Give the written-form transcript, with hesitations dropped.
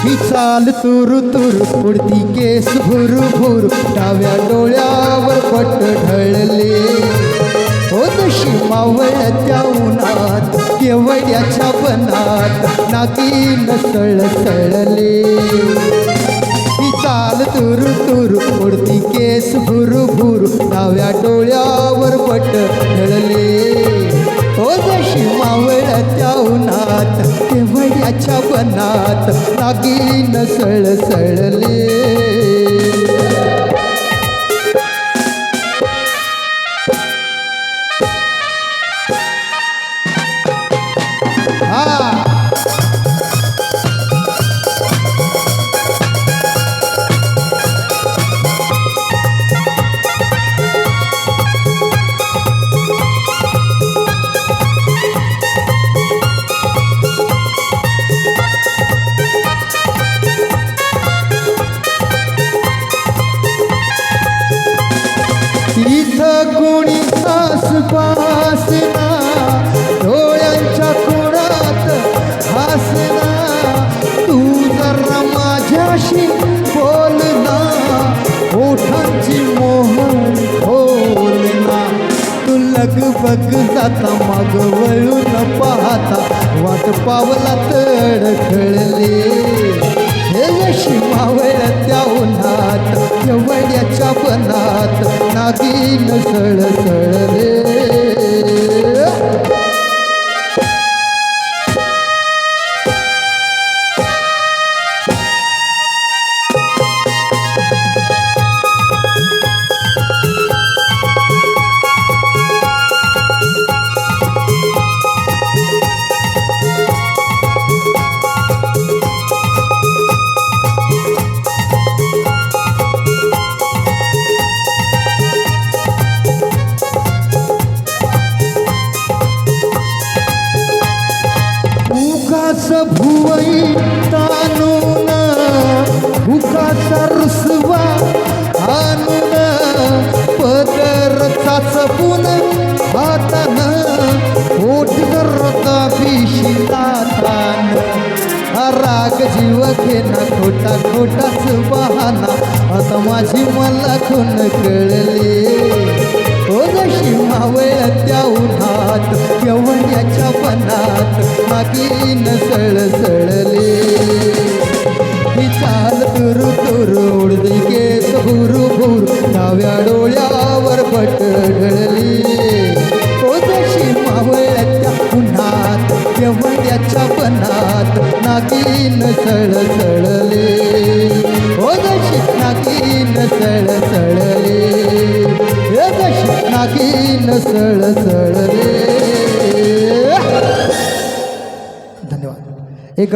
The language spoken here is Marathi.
ही चाल तुरु तुरु उडती केस भुरु भुरु डाव्या डोळ्यावर पट ढळले हो तशी मावळत्या उन्हात केवड्याच्या बनात नाकीन सळसळले ही चाल तुरु तुरु उडती केस भुरु भुरु डाव्या डोळ्यावर पट ढळले हो जशी मावळत्या उन्हात केवड्याच्या बनात नाकीन सळसळले इथं कोणी आसपासना डोळ्यांच्या कोणात हसना तू जरा माझ्याशी बोलना ओठांची मोहन बोलना तू लगबग जाता माग वळून पाहता वाट पावलात अडखळले हे जशी मावळत्या उन्हात केवड्याच्या बनात नागिन सळसळले उकाचा भुवई तानून उकाचा रुसवा आणून पदर चाचपून हातान ओठ धरता भीशितान राग जीव घेना खोटा खोटाच बहाना आता माझी मला खून कळले ओ जशी मावळत्या उन्हात केवड्याच्या बनात नाकीन सळसळले ही चाल तुरु तुरु उडती केस भुरु भुरु डाव्या डोळ्यावर पट ढळली ओ जशी मावळत्या उन्हात केवड्याच्या बनात नाकीन सळसळले ओ जशी नाकीन सळसळले नाकीन सळसळले धन्यवाद एक